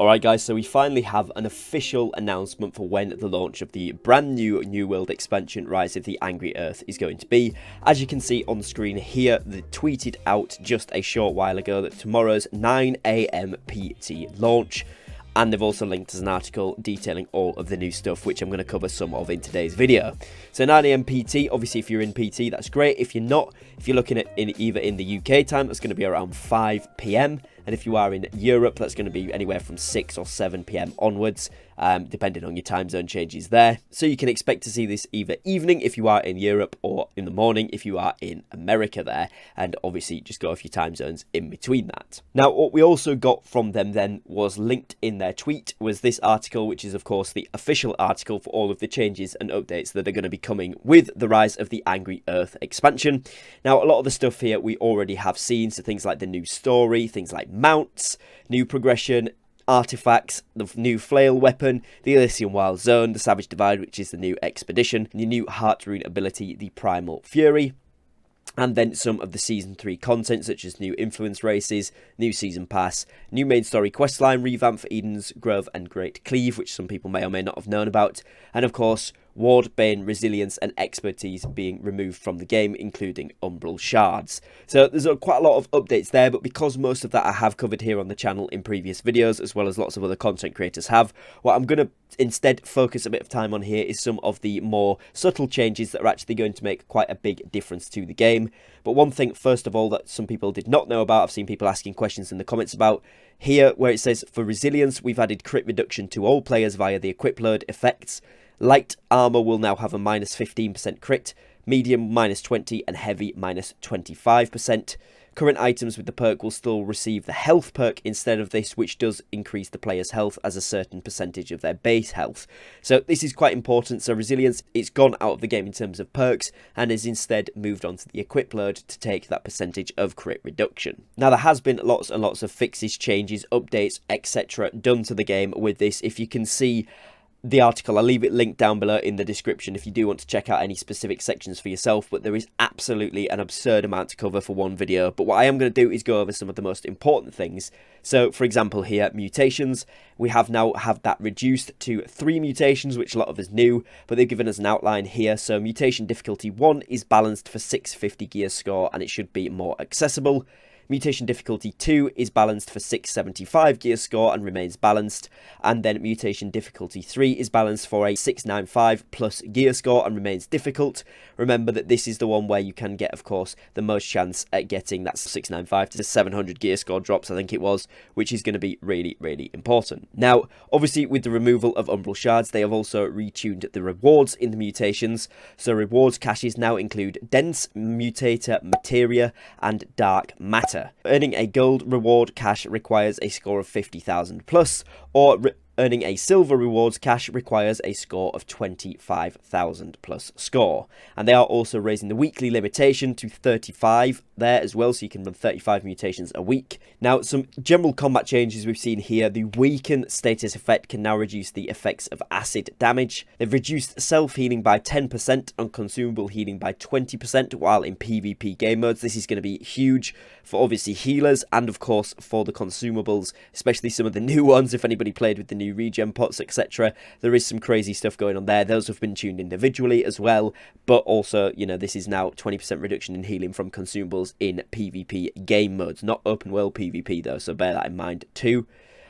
Alright guys, so we finally have an official announcement for when the launch of the brand new New World expansion Rise of the Angry Earth is going to be. As you can see on the screen here, they tweeted out just a short while ago that tomorrow's 9 AM PT launch. And they've also linked us an article detailing all of the new stuff, which I'm going to cover some of in today's video. So 9 AM PT, obviously if you're in PT, that's great. If you're not, if you're looking at either in the UK time, that's going to be around 5 PM. And if you are in Europe, that's going to be anywhere from 6 or 7 PM onwards, depending on your time zone changes there. So you can expect to see this either evening if you are in Europe or in the morning if you are in America there. And obviously just go off your time zones in between that. Now, what we also got from them then was linked in their tweet was this article, which is of course the official article for all of the changes and updates that are going to be coming with the Rise of the Angry Earth expansion. Now, a lot of the stuff here we already have seen, so things like the new story, things like mounts, new progression, artifacts, the new flail weapon, the Elysian Wild Zone, the Savage Divide, which is the new expedition, the new Heart Rune ability, the Primal Fury, and then some of the Season 3 content, such as new influence races, new Season Pass, new main story questline revamp for Eden's Grove and Great Cleave, which some people may or may not have known about, and of course, Ward, Bane, Resilience and Expertise being removed from the game, including Umbral Shards. So there's quite a lot of updates there, but because most of that I have covered here on the channel in previous videos, as well as lots of other content creators have, what I'm going to instead focus a bit of time on here is some of the more subtle changes that are actually going to make quite a big difference to the game. But one thing, first of all, that some people did not know about, I've seen people asking questions in the comments about, here where it says for Resilience, we've added crit reduction to all players via the equip load effects. Light armor will now have a minus 15% crit, medium minus 20 and heavy minus 25%. Current items with the perk will still receive the health perk instead of this, which does increase the player's health as a certain percentage of their base health. So this is quite important. So Resilience, it's gone out of the game in terms of perks and is instead moved on to the equip load to take that percentage of crit reduction. Now there has been lots and lots of fixes, changes, updates, etc. done to the game with this. If you can see the article, I'll leave it linked down below in the description if you do want to check out any specific sections for yourself, but there is absolutely an absurd amount to cover for one video. But what I am going to do is go over some of the most important things. So for example here, mutations, we have now that reduced to 3 mutations, which a lot of us knew, but they've given us an outline here. So mutation difficulty 1 is balanced for 650 gear score and it should be more accessible. Mutation difficulty 2 is balanced for 675 gear score and remains balanced. And then mutation difficulty 3 is balanced for a 695 plus gear score and remains difficult. Remember that this is the one where you can get, of course, the most chance at getting that 695 to 700 gear score drops, I think it was, which is going to be really, really important. Now, obviously, with the removal of Umbral Shards, they have also retuned the rewards in the mutations. So rewards caches now include Dense, Mutator, Materia, and Dark Matter. Earning a gold reward cache requires a score of 50,000 plus, or earning a silver rewards cache requires a score of 25,000 plus score. And they are also raising the weekly limitation to 35 there as well, so you can run 35 mutations a week. Now, some general combat changes we've seen here. The weaken status effect can now reduce the effects of acid damage. They've reduced self-healing by 10% and consumable healing by 20% while in PvP game modes. This is going to be huge for obviously healers and of course for the consumables, especially some of the new ones. If anybody played with the new regen pots, etc., there is some crazy stuff going on there. Those have been tuned individually as well, but also, you know, this is now 20% reduction in healing from consumables in PvP game modes, not open world PvP though, so bear that in mind too.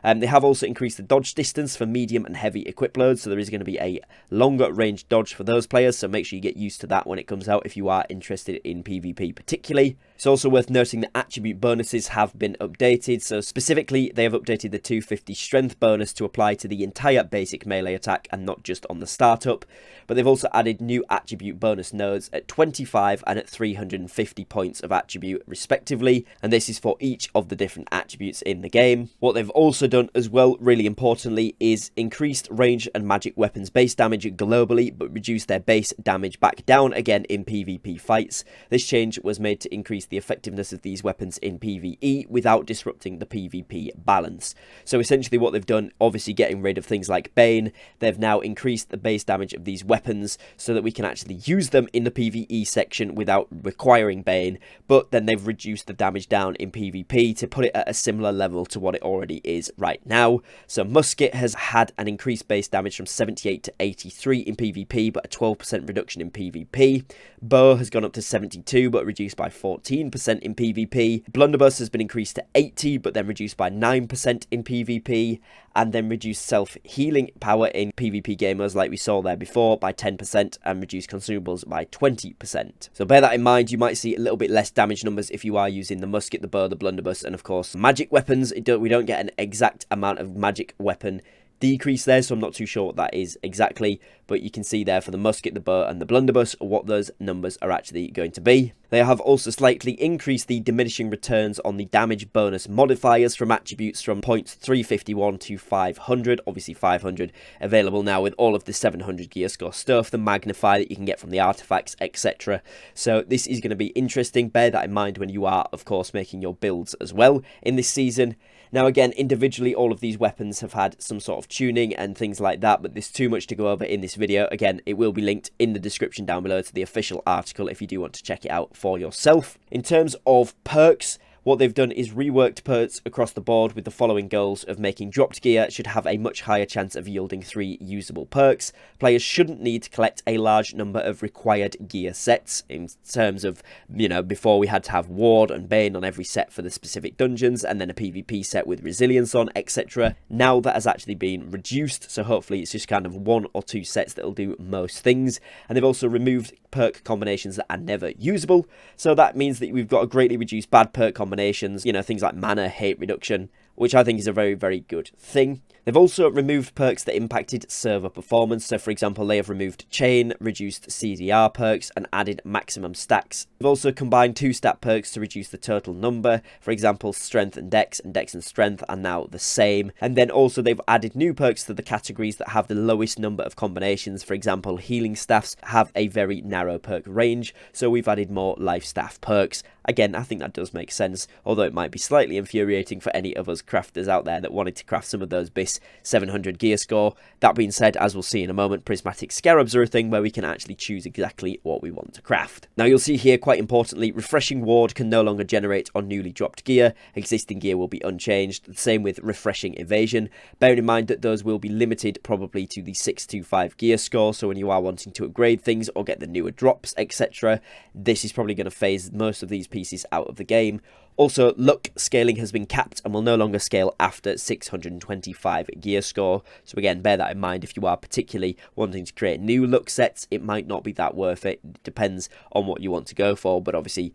They have also increased the dodge distance for medium and heavy equip loads, so there is going to be a longer range dodge for those players, so make sure you get used to that when it comes out if you are interested in PvP particularly. It's also worth noting that attribute bonuses have been updated, so specifically they have updated the 250 strength bonus to apply to the entire basic melee attack and not just on the startup, but they've also added new attribute bonus nodes at 25 and at 350 points of attribute respectively, and this is for each of the different attributes in the game. What they've also done as well, really importantly, is increased range and magic weapons base damage globally, but reduce their base damage back down again in PvP fights. This change was made to increase increase the effectiveness of these weapons in PvE without disrupting the PvP balance. So essentially what they've done, obviously getting rid of things like Bane, they've now increased the base damage of these weapons so that we can actually use them in the PvE section without requiring Bane, but then they've reduced the damage down in PvP to put it at a similar level to what it already is right now. So Musket has had an increased base damage from 78 to 83 in PvP, but a 12% reduction in PvP. Bow has gone up to 72, but reduced by 14% in PvP. Blunderbuss has been increased to 80, but then reduced by 9% in PvP, and then reduced self-healing power in PvP gamers like we saw there before by 10%, and reduced consumables by 20%. So bear that in mind, you might see a little bit less damage numbers if you are using the Musket, the Bow, the Blunderbuss, and of course magic weapons. We don't get an exact amount of magic weapon decrease there, so I'm not too sure what that is exactly, but you can see there for the Musket, the Bow, and the Blunderbuss what those numbers are actually going to be. They have also slightly increased the diminishing returns on the damage bonus modifiers from attributes from points 351 to 500, obviously 500 available now with all of the 700 gear score stuff, the magnify that you can get from the artifacts, etc. So this is going to be interesting. Bear that in mind when you are, of course, making your builds as well in this season. Now again, individually all of these weapons have had some sort of tuning and things like that, but there's too much to go over in this video. Again, it will be linked in the description down below to the official article if you do want to check it out for yourself. In terms of perks, what they've done is reworked perks across the board with the following goals of making dropped gear should have a much higher chance of yielding 3 usable perks. Players shouldn't need to collect a large number of required gear sets in terms of, you know, before we had to have Ward and Bane on every set for the specific dungeons and then a PvP set with Resilience on, etc. Now that has actually been reduced, so hopefully it's just kind of 1 or 2 sets that'll do most things. And they've also removed perk combinations that are never usable, so that means that we've got a greatly reduced bad perk combinations, you know, things like mana, hate reduction, which I think is a very, very good thing. They've also removed perks that impacted server performance, so for example they have removed chain, reduced CDR perks and added maximum stacks. They've also combined 2 stat perks to reduce the total number, for example strength and dex and strength are now the same, and then also they've added new perks to the categories that have the lowest number of combinations. For example, healing staffs have a very narrow perk range, so we've added more life staff perks. Again, I think that does make sense, although it might be slightly infuriating for any of us crafters out there that wanted to craft some of those BIS 700 gear score. That being said, as we'll see in a moment, prismatic scarabs are a thing where we can actually choose exactly what we want to craft. Now you'll see here, quite importantly, refreshing ward can no longer generate on newly dropped gear. Existing gear will be unchanged. The same with refreshing evasion. Bearing in mind that those will be limited probably to the 625 gear score, so when you are wanting to upgrade things or get the newer drops, etc., this is probably going to phase most of these pieces out of the game. Also, luck scaling has been capped and will no longer scale after 625 gear score. So again, bear that in mind if you are particularly wanting to create new luck sets. It might not be that worth it. It depends on what you want to go for, but obviously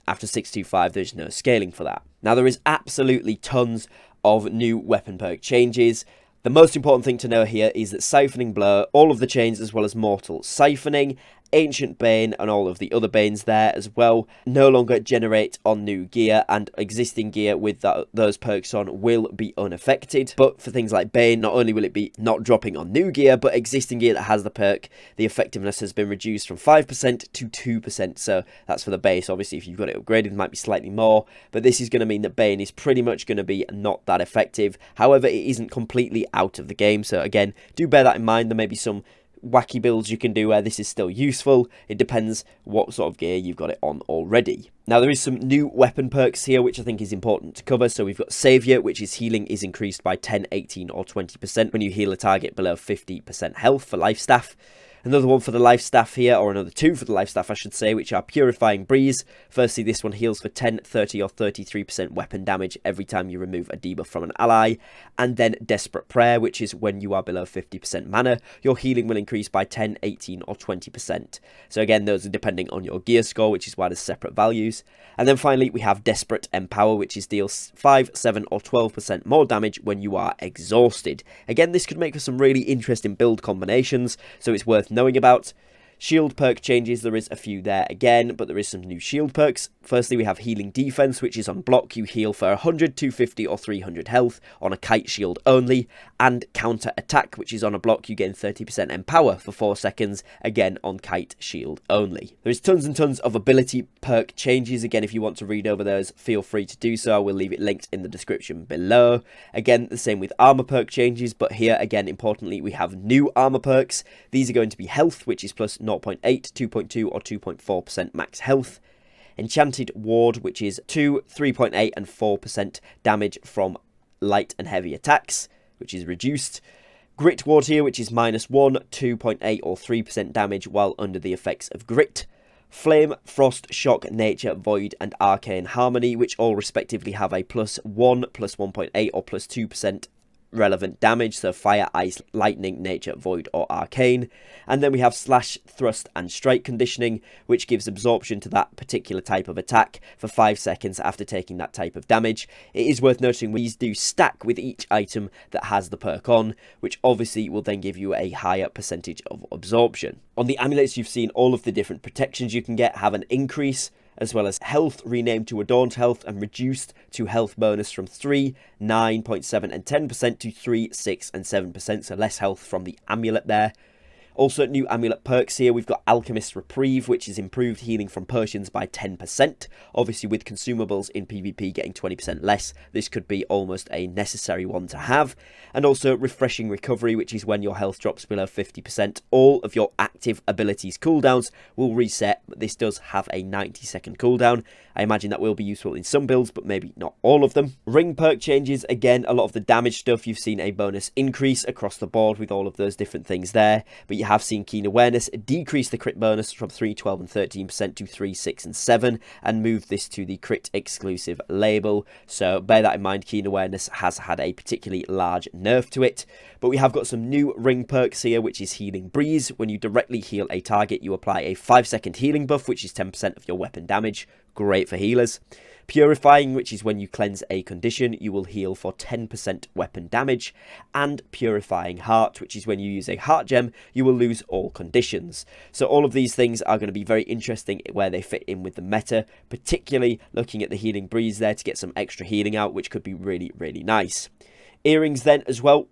after 625 there's no scaling for that. Now there is absolutely tons of new weapon perk changes. The most important thing to know here is that Siphoning Blow, all of the chains as well as Mortal Siphoning, Ancient Bane and all of the other Banes there as well no longer generate on new gear, and existing gear with those perks on will be unaffected. But for things like Bane, not only will it be not dropping on new gear, but existing gear that has the perk, the effectiveness has been reduced from 5% to 2%. So that's for the base. Obviously if you've got it upgraded it might be slightly more, but this is going to mean that Bane is pretty much going to be not that effective. However, it isn't completely out of the game, so again, do bear that in mind. There may be some wacky builds you can do where this is still useful. It depends what sort of gear you've got it on already. Now there is some new weapon perks here which I think is important to cover. So we've got Saviour, which is healing is increased by 10, 18 or 20% when you heal a target below 50% health for life staff. Another one for the life staff here, or another 2 for the life staff I should say, which are Purifying Breeze. Firstly, this one heals for 10, 30 or 33% weapon damage every time you remove a debuff from an ally. And then Desperate Prayer, which is when you are below 50% mana, your healing will increase by 10, 18 or 20%. So again, those are depending on your gear score, which is why there's separate values. And then finally, we have Desperate Empower, which is deals 5, 7 or 12% more damage when you are exhausted. Again, this could make for some really interesting build combinations, so it's worth knowing about. Shield perk changes, there is a few there again, but there is some new shield perks. Firstly, we have healing defense, which is on block, you heal for 100, 250 or 300 health on a kite shield only, and counter attack, which is on a block, you gain 30% empower for 4 seconds, again on kite shield only. There is tons and tons of ability perk changes. Again, if you want to read over those, feel free to do so. I will leave it linked in the description below. Again, the same with armor perk changes, but here again, importantly, we have new armor perks. These are going to be health, which is plus 0.8, 2.2 or 2.4% max health. Enchanted ward, which is 2, 3.8 and 4% damage from light and heavy attacks, which is reduced. Grit ward here, which is minus 1, 2.8 or 3% damage while under the effects of grit. Flame, Frost, Shock, Nature, Void and Arcane Harmony, which all respectively have a plus 1, plus 1.8 or plus 2% relevant damage, so fire, ice, lightning, nature, void or arcane. And then we have slash, thrust and strike conditioning, which gives absorption to that particular type of attack for 5 seconds after taking that type of damage. It is worth noting these do stack with each item that has the perk on, which obviously will then give you a higher percentage of absorption. On the amulets, you've seen all of the different protections you can get have an increase, as well as health renamed to Adorned Health and reduced to health bonus from 3, 9.7 and 10% to 3, 6 and 7%, so less health from the amulet there. Also, new amulet perks here. We've got Alchemist's Reprieve, which is improved healing from potions by 10%. Obviously, with consumables in PvP getting 20% less, this could be almost a necessary one to have. And also, Refreshing Recovery, which is when your health drops below 50%. All of your active abilities cooldowns will reset, but this does have a 90-second cooldown. I imagine that will be useful in some builds, but maybe not all of them. Ring perk changes. Again, a lot of the damage stuff, you've seen a bonus increase across the board with all of those different things there. But you have seen Keen Awareness decrease the crit bonus from 3, 12 and 13% to 3, 6 and 7 and move this to the crit exclusive label. So bear that in mind, Keen Awareness has had a particularly large nerf to it. But we have got some new ring perks here, which is Healing Breeze. When you directly heal a target, you apply a 5-second healing buff, which is 10% of your weapon damage. Great for healers. Purifying, which is when you cleanse a condition, you will heal for 10% weapon damage. And Purifying Heart, which is when you use a heart gem, you will lose all conditions. So all of these things are going to be very interesting where they fit in with the meta, particularly looking at the Healing Breeze there to get some extra healing out, which could be really, really nice. Earrings then as well.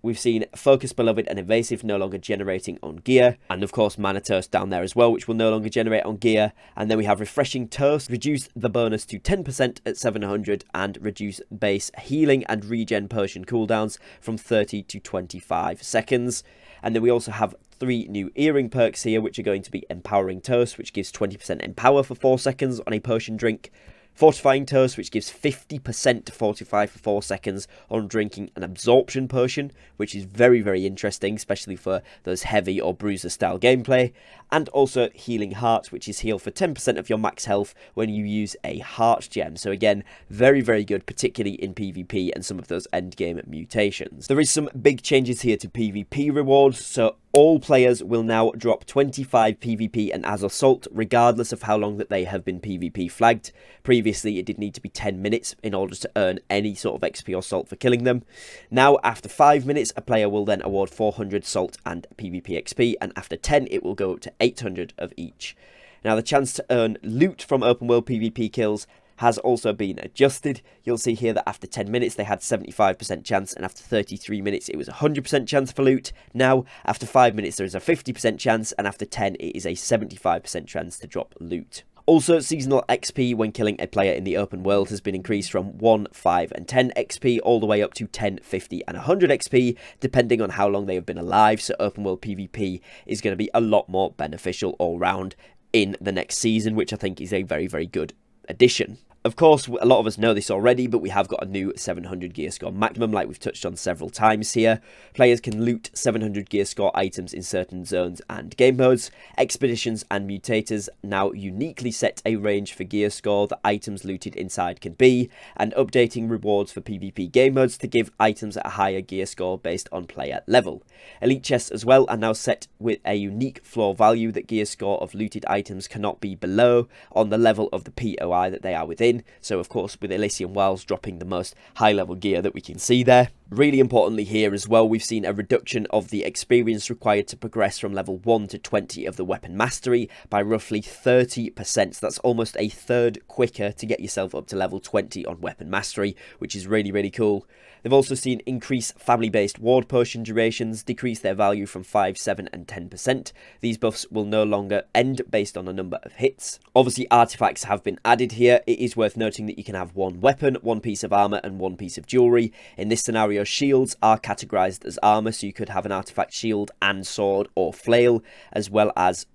We've seen Focus Beloved and Evasive no longer generating on gear. And of course Mana Toast down there as well, which will no longer generate on gear. And then we have Refreshing Toast, reduce the bonus to 10% at 700 and reduce base healing and regen potion cooldowns from 30 to 25 seconds. And then we also have 3 new earring perks here, which are going to be Empowering Toast, which gives 20% empower for 4 seconds on a potion drink. Fortifying Toast, which gives 50% to fortify for 4 seconds on drinking an absorption potion, which is very, very interesting, especially for those heavy or bruiser style gameplay. And also Healing Heart, which is heal for 10% of your max health when you use a heart gem. So again, very, very good, particularly in PvP and some of those endgame mutations. There is some big changes here to PvP rewards, so all players will now drop 25 PvP and as assault, regardless of how long that they have been PvP flagged. Previously, it did need to be 10 minutes in order to earn any sort of XP or salt for killing them. Now, after 5 minutes, a player will then award 400 salt and PvP XP, and after 10, it will go up to 800 of each. Now, the chance to earn loot from open world PvP kills has also been adjusted. You'll see here that after 10 minutes they had 75% chance, and after 33 minutes it was 100% chance for loot. Now, after 5 minutes there is a 50% chance, and after 10 it is a 75% chance to drop loot. Also, seasonal XP when killing a player in the open world has been increased from 1, 5 and 10 XP all the way up to 10, 50 and 100 XP, depending on how long they have been alive. So open world PvP is going to be a lot more beneficial all round in the next season, which I think is a very, very good addition. Of course, a lot of us know this already, but we have got a new 700 gear score maximum, like we've touched on several times here. Players can loot 700 gear score items in certain zones and game modes. Expeditions and mutators now uniquely set a range for gear score that items looted inside can be, and updating rewards for PvP game modes to give items at a higher gear score based on player level. Elite chests as well are now set with a unique floor value that gear score of looted items cannot be below on the level of the POI that they are within. in. So of course with Elysian Wilds dropping the most high level gear that we can see there. Really importantly here as well, we've seen a reduction of the experience required to progress from level 1 to 20 of the weapon mastery by roughly 30%. So that's almost a third quicker to get yourself up to level 20 on weapon mastery, which is really, really cool. They've also seen increased family-based ward potion durations, decrease their value from 5, 7 and 10%. These buffs will no longer end based on a number of hits. Obviously artifacts have been added here. It is worth noting that you can have one weapon, one piece of armor and one piece of jewelry. In this scenario, shields are categorized as armor, so you could have an artifact shield and sword or flail, as well as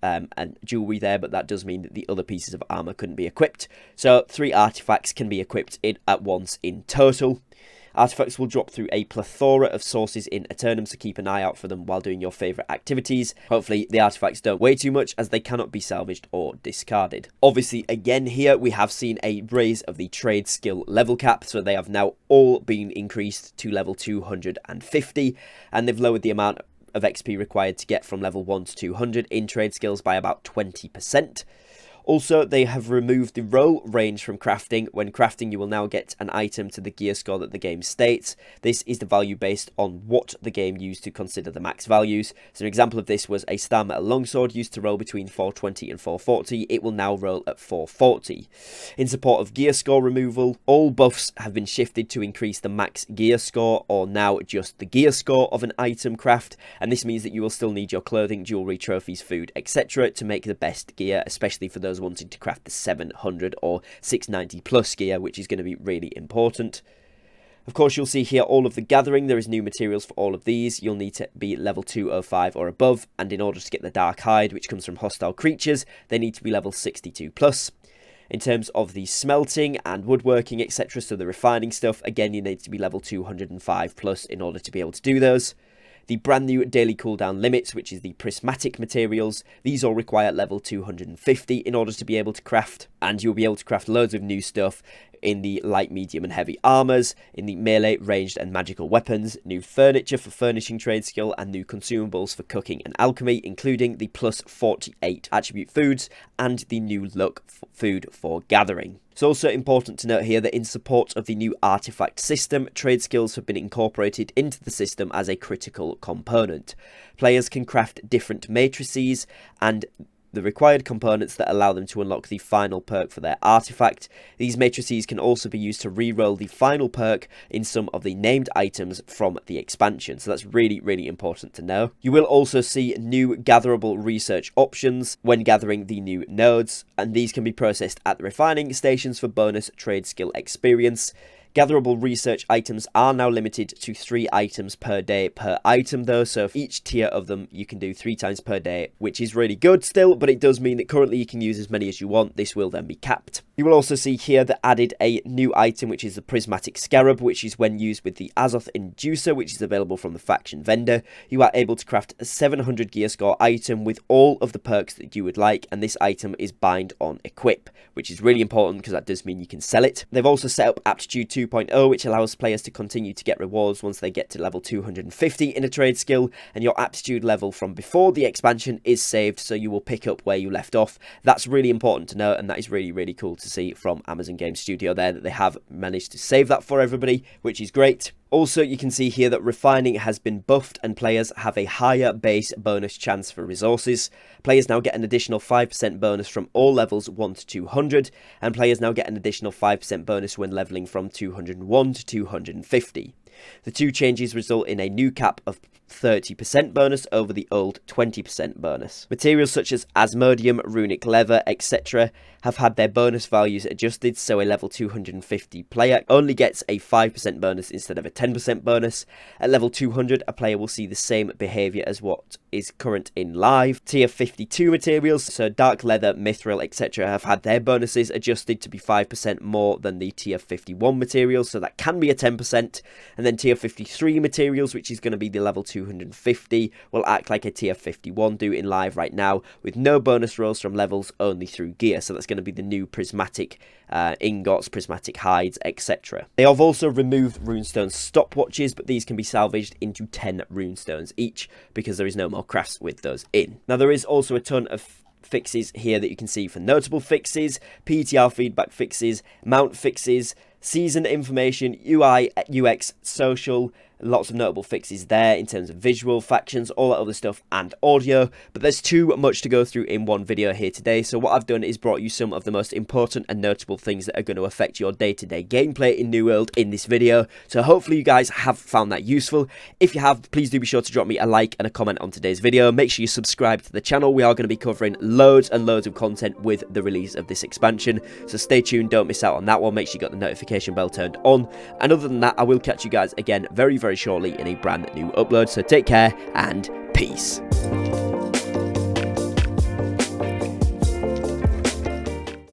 jewelry there, but that does mean that the other pieces of armor couldn't be equipped. So 3 artifacts can be equipped at once in total. Artifacts will drop through a plethora of sources in Eternum, so keep an eye out for them while doing your favourite activities. Hopefully the artifacts don't weigh too much, as they cannot be salvaged or discarded. Obviously again here we have seen a raise of the trade skill level cap, so they have now all been increased to level 250, and they've lowered the amount of XP required to get from level 1 to 200 in trade skills by about 20%. Also, they have removed the roll range from crafting. When crafting, you will now get an item to the gear score that the game states. This is the value based on what the game used to consider the max values. So an example of this was a star metal longsword used to roll between 420 and 440. It will now roll at 440. In support of gear score removal, all buffs have been shifted to increase the max gear score, or now just the gear score of an item craft. And this means that you will still need your clothing, jewelry, trophies, food, etc. to make the best gear, especially for those wanting to craft the 700 or 690 plus gear, which is going to be really important. Of course, you'll see here all of the gathering. There is new materials for all of these. You'll need to be level 205 or above, and in order to get the dark hide, which comes from hostile creatures, they need to be level 62 plus. In terms of the smelting and woodworking, etc., so the refining stuff, again, you need to be level 205 plus in order to be able to do those. The brand new daily cooldown limits, which is the prismatic materials, these all require level 250 in order to be able to craft, and you'll be able to craft loads of new stuff in the light, medium and heavy armors, in the melee, ranged and magical weapons, new furniture for furnishing trade skill, and new consumables for cooking and alchemy, including the plus 48 attribute foods and the new luck food for gathering. It's also important to note here that in support of the new artifact system, trade skills have been incorporated into the system as a critical component. Players can craft different matrices and the required components that allow them to unlock the final perk for their artifact. These matrices can also be used to re-roll the final perk in some of the named items from the expansion, so that's really, really important to know. You will also see new gatherable research options when gathering the new nodes, and these can be processed at the refining stations for bonus trade skill experience. Gatherable research items are now limited to 3 items per day per item though, so for each tier of them you can do 3 times per day, which is really good still, but it does mean that currently you can use as many as you want. This will then be capped. You will also see here that added a new item, which is the prismatic scarab, which is when used with the Azoth inducer, which is available from the faction vendor. You are able to craft a 700 gear score item with all of the perks that you would like, and this item is bind on equip, which is really important because that does mean you can sell it. They've also set up aptitude 2.0, which allows players to continue to get rewards once they get to level 250 in a trade skill, and your aptitude level from before the expansion is saved, so you will pick up where you left off. That's really important to note, and that is really, really cool to see from Amazon Game Studio there, that they have managed to save that for everybody, which is great. Also, you can see here that refining has been buffed and players have a higher base bonus chance for resources. Players now get an additional 5% bonus from all levels 1 to 200, and players now get an additional 5% bonus when leveling from 201 to 250. The two changes result in a new cap of 30% bonus over the old 20% bonus. Materials such as Asmodeum, runic leather, etc. have had their bonus values adjusted, so a level 250 player only gets a 5% bonus instead of a 10% bonus. At level 200, a player will see the same behaviour as what is current in live. Tier 52 materials, so dark leather, mithril, etc. have had their bonuses adjusted to be 5% more than the tier 51 materials, so that can be a 10%. And then tier 53 materials, which is going to be the level 250, will act like a tier 51 do in live right now, with no bonus rolls from levels, only through gear. So that's going to be the new prismatic ingots, prismatic hides, etc. They have also removed runestone stopwatches, but these can be salvaged into 10 runestones each because there is no more crafts with those in. Now there is also a ton of fixes here that you can see for notable fixes, PTR feedback fixes, mount fixes, season information, UI, UX, social, lots of notable fixes there in terms of visual, factions, all that other stuff, and audio. But there's too much to go through in one video here today, so what I've done is brought you some of the most important and notable things that are going to affect your day-to-day gameplay in New World in this video. So hopefully you guys have found that useful. If you have, please do be sure to drop me a like and a comment on today's video. Make sure you subscribe to the channel. We are going to be covering loads and loads of content with the release of this expansion, so stay tuned, don't miss out on that one. Make sure you got the notification bell turned on, and other than that, I will catch you guys again very shortly in a brand new upload. So take care and peace.